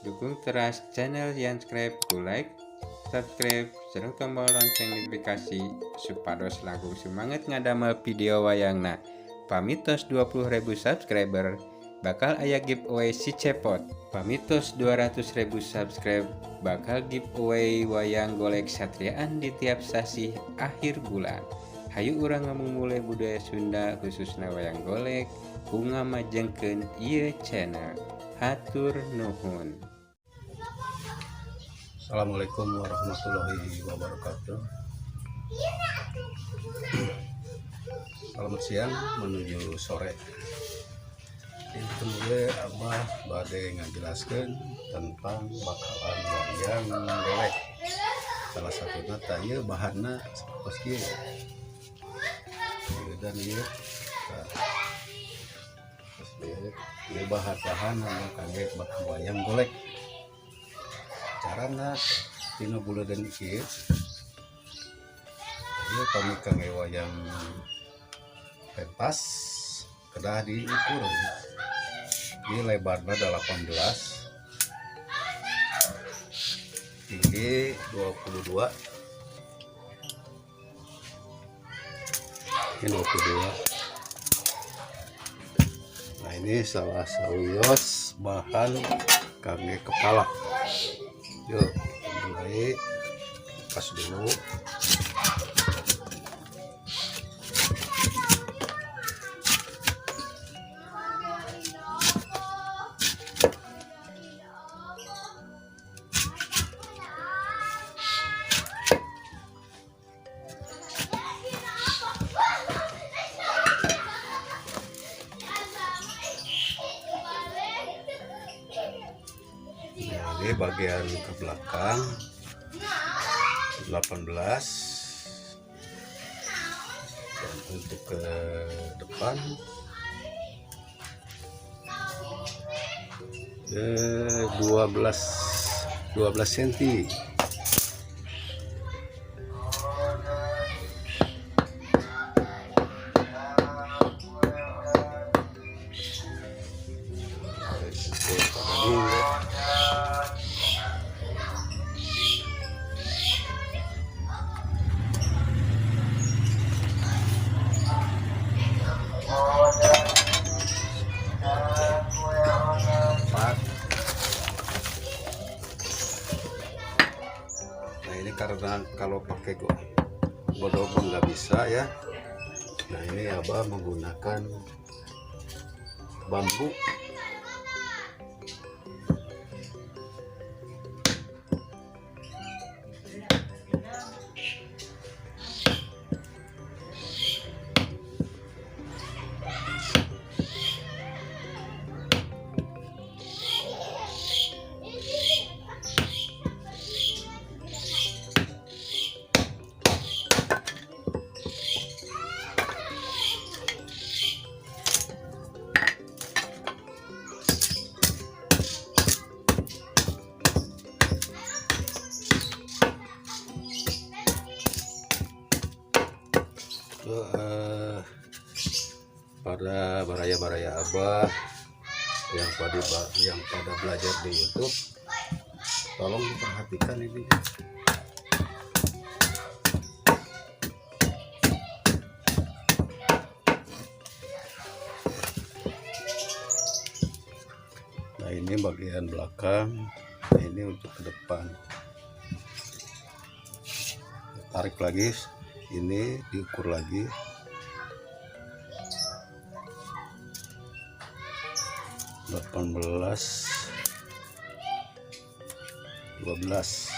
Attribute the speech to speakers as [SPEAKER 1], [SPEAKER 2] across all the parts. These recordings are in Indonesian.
[SPEAKER 1] Dukung terus channel Yanscribe ku like, subscribe, serta tombol lonceng notifikasi supados langkung semangat ngadamel video wayangna. Pamitos 20.000 subscriber bakal aya giveaway si cepot. Pamitos 200.000 subscribe bakal giveaway wayang golek satriaan di tiap sasi akhir bulan. Hayu urang ngamumule budaya Sunda khususna wayang golek ku ngamajengkeun ieu channel. Hatur nuhun.
[SPEAKER 2] Assalamualaikum warahmatullahi wabarakatuh. Selamat siang menuju sore. Kemudian Abah bade ngajelaskeun tentang bakalan wayang golek. Salah satunya tanya bahanna saos kieu. Dan ieu ieu bahan-bahan anu kangge bakal wayang golek. Carana tina buleuden kieu ieu kami kangge wayang pentas kedah diukur di lebarna 18 tinggi 22 ini 22. Nah ini salah sawios bahan kangge kepala. Yuk mulai pas dulu. Ini bagian ke belakang 18 dan untuk ke depan 12 cm. Nah ini karena kalau pakai godong nggak bisa ya. Nah ini Abah menggunakan bambu. Pada baraya-baraya Abah yang pada belajar di YouTube, tolong diperhatikan ini. Nah ini bagian belakang, nah ini untuk ke depan. Tarik lagi, ini diukur lagi. 18 12.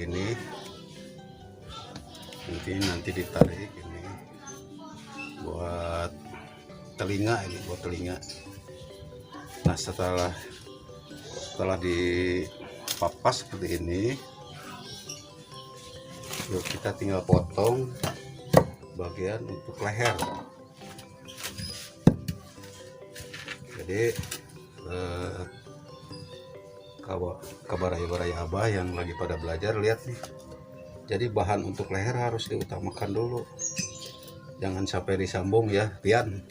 [SPEAKER 2] ini, nanti ditarik ini buat telinga, Nah setelah dipapas seperti ini, yuk kita tinggal potong bagian untuk leher. Jadi kabaraya abah yang lagi pada belajar, lihat nih, jadi bahan untuk leher harus diutamakan dulu, jangan sampai disambung ya Pian.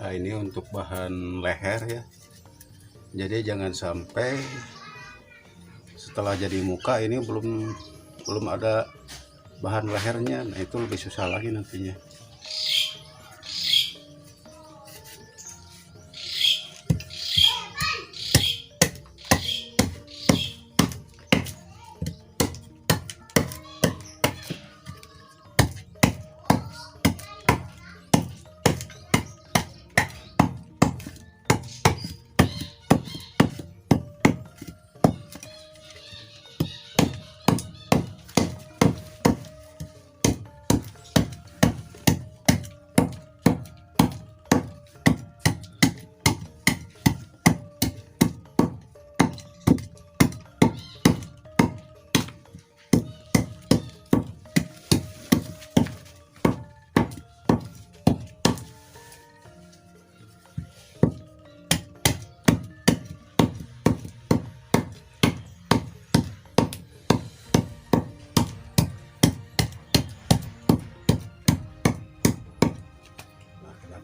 [SPEAKER 2] Nah ini untuk bahan leher ya, jadi jangan sampai setelah jadi muka ini belum ada bahan lehernya, nah itu lebih susah lagi nantinya.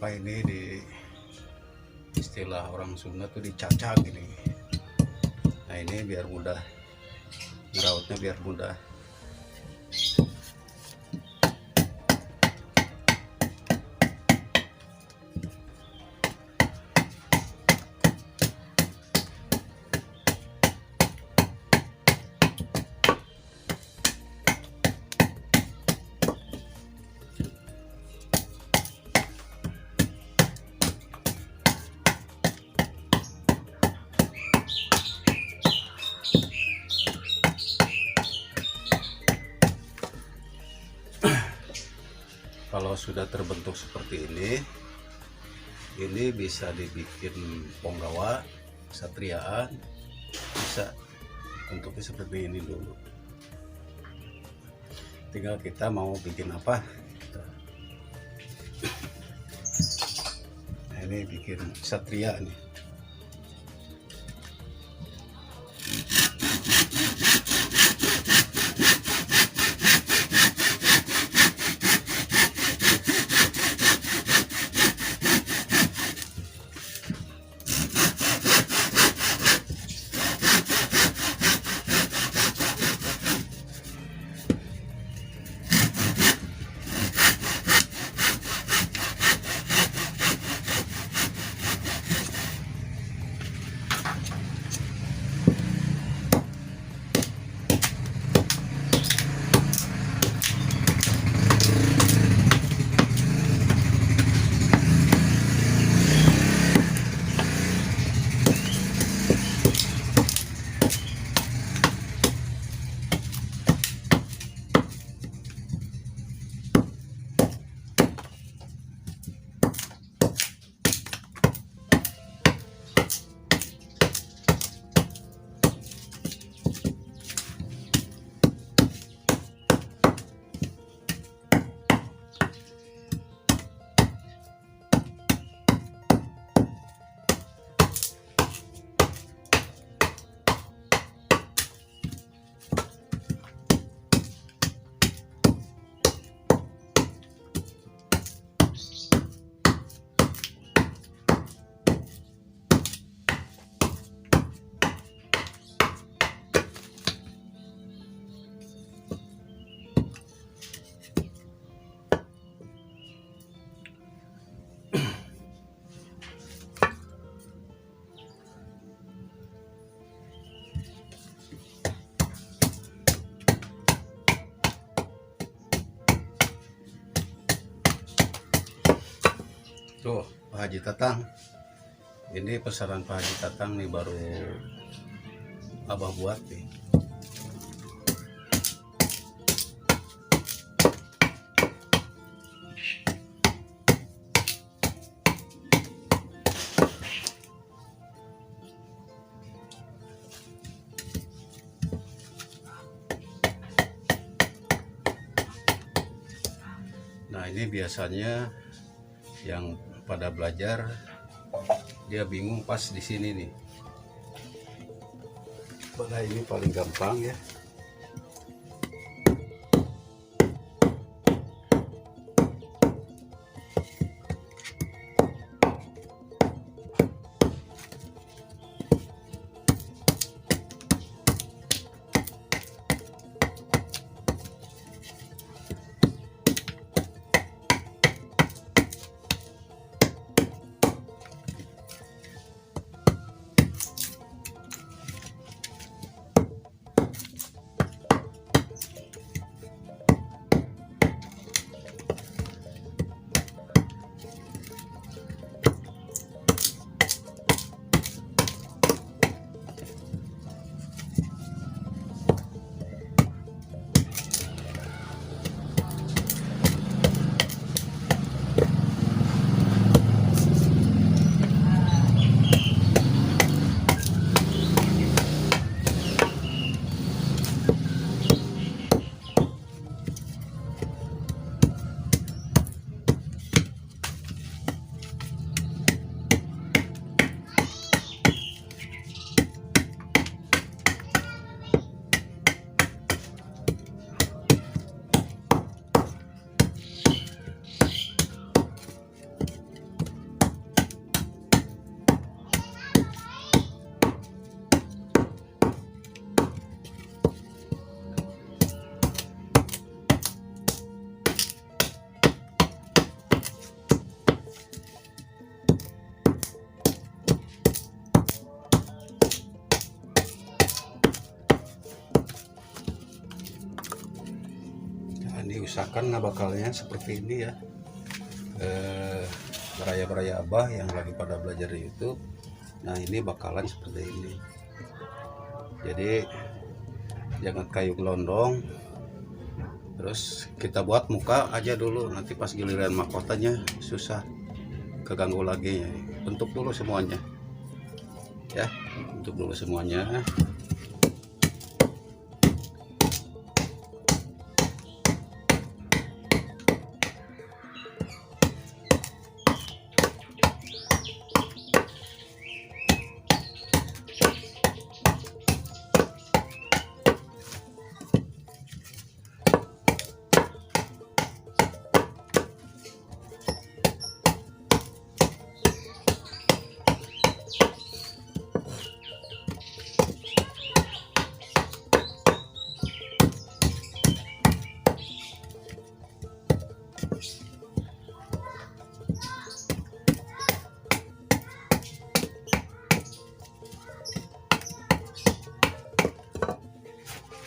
[SPEAKER 2] Ini di istilah orang Sunda tuh dicacak ini. Nah ini biar mudah ngerawatnya, biar mudah. Kalau sudah terbentuk seperti ini, Ini bisa dibikin ponggawa, satriaan, bisa bentuknya seperti ini dulu. Tinggal kita mau bikin apa. Nah, ini bikin satria nih. Tuh Pak Haji Tatang, ini pesanan Pak Haji Tatang nih, baru abah buat nih. Nah ini biasanya yang pada belajar dia bingung pas di sini nih. Padahal ini paling gampang ya. Diusahakan nggak bakalnya seperti ini ya, beraya-beraya abah yang lagi pada belajar di YouTube. Nah ini bakalan seperti ini, jadi jangan kayu gelondong, terus kita buat muka aja dulu, nanti pas giliran mahkotanya susah. keganggu lagi. Bentuk dulu semuanya ya, bentuk dulu semuanya.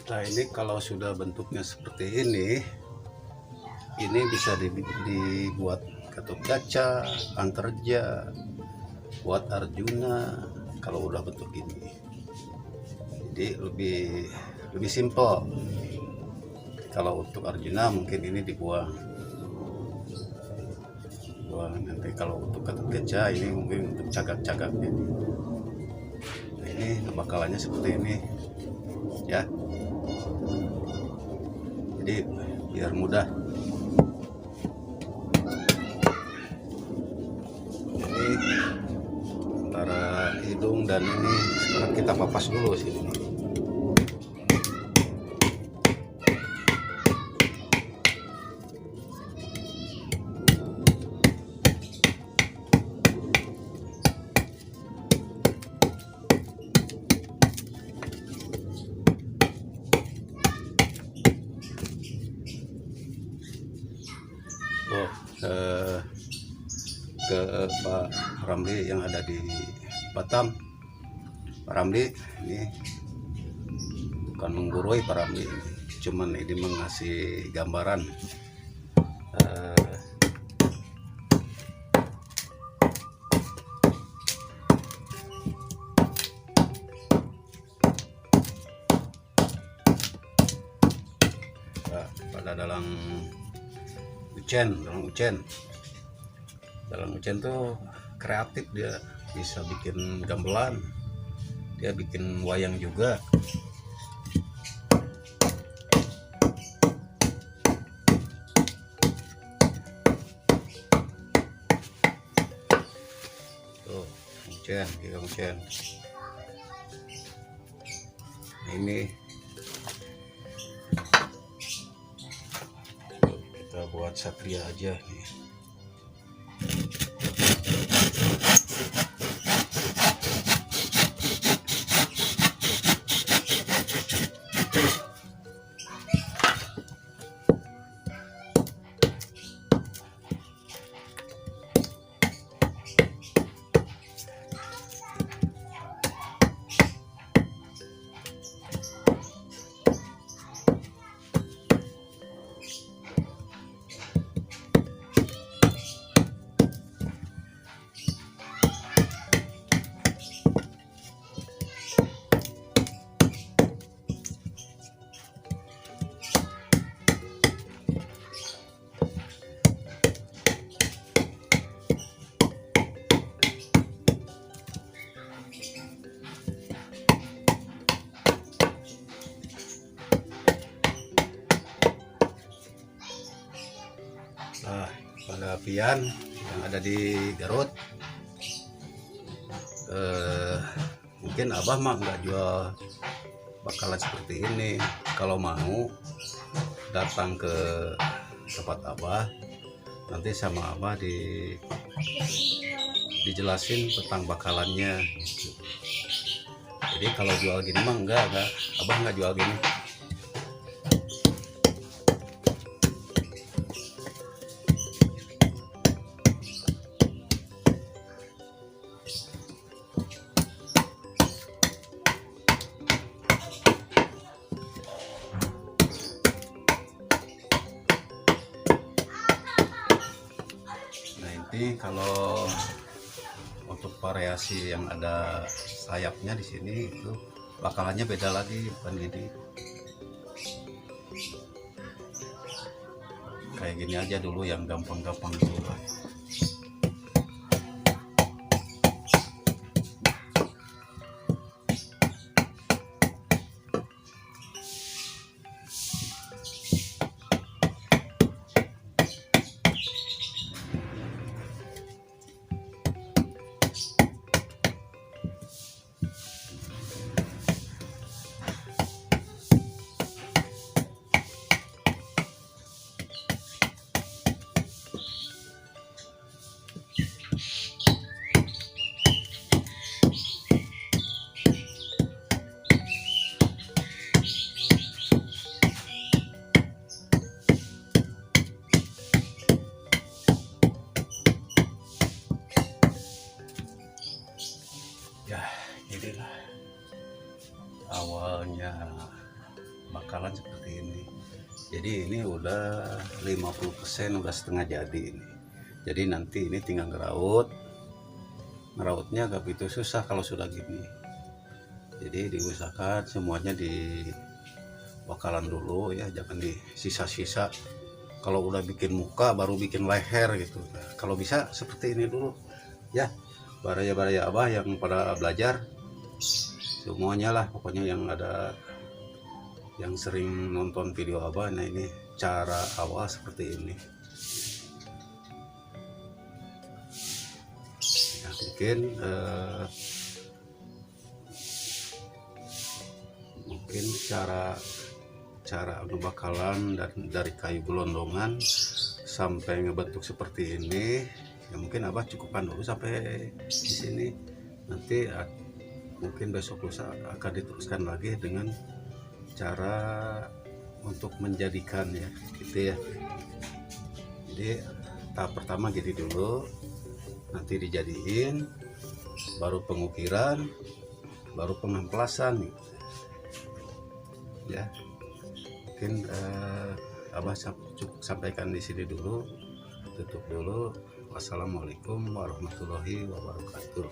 [SPEAKER 2] Nah ini kalau sudah bentuknya seperti ini bisa dibuat Gatot Kaca, Antarja, buat Arjuna kalau udah bentuk ini. Jadi lebih simpel. Kalau untuk Arjuna mungkin ini dibuang. Nanti kalau untuk Gatot Kaca ini mungkin untuk cagak-cagaknya. Nah, ini bakalannya seperti ini ya. Jadi biar mudah. Ini antara hidung dan ini sekarang kita papas dulu sini. Ke Pak Ramli yang ada di Batam. Pak Ramli ini bukan menggurui, Pak Ramli cuman ini mengasih gambaran. Pada dalam Ucen tuh kreatif, dia bisa bikin gamelan, dia bikin wayang juga. Tuh Ucen. Ini kita buat Satria aja nih. Nah, pada apian yang ada di Garut, mungkin Abah mah nggak jual bakalan seperti ini. Kalau mau datang ke tempat Abah, nanti sama Abah dijelasin tentang bakalannya. Jadi kalau jual gini mah enggak, Abah nggak jual gini. Ini kalau untuk variasi yang ada sayapnya di sini itu bakalannya beda lagi, bukan gini. Kayak gini aja dulu yang gampang-gampang dulu. inilah awalnya bakalan seperti ini. Jadi ini udah 50%, udah setengah jadi ini. Jadi nanti ini tinggal ngerautnya agak begitu susah kalau sudah gini. Jadi diusahakan semuanya di bakalan dulu ya, jangan di sisa-sisa. Kalau udah bikin muka baru bikin leher gitu. Nah, kalau bisa seperti ini dulu ya, baraya-baraya abah yang pada belajar semuanya lah, pokoknya yang ada yang sering nonton video abah. Nah ini cara awal seperti ini ya, mungkin cara bakalan dari kayu gelondongan sampai ngebentuk seperti ini ya, mungkin abah cukupkan dulu sampai di sini. Nanti mungkin besok lusa akan diteruskan lagi dengan cara untuk menjadikan ya gitu ya. Jadi tahap pertama gini dulu, nanti dijadiin, baru pengukiran, baru pengemplasan gitu ya. Mungkin abah cukup sampaikan di sini dulu, tutup dulu. Wassalamualaikum warahmatullahi wabarakatuh.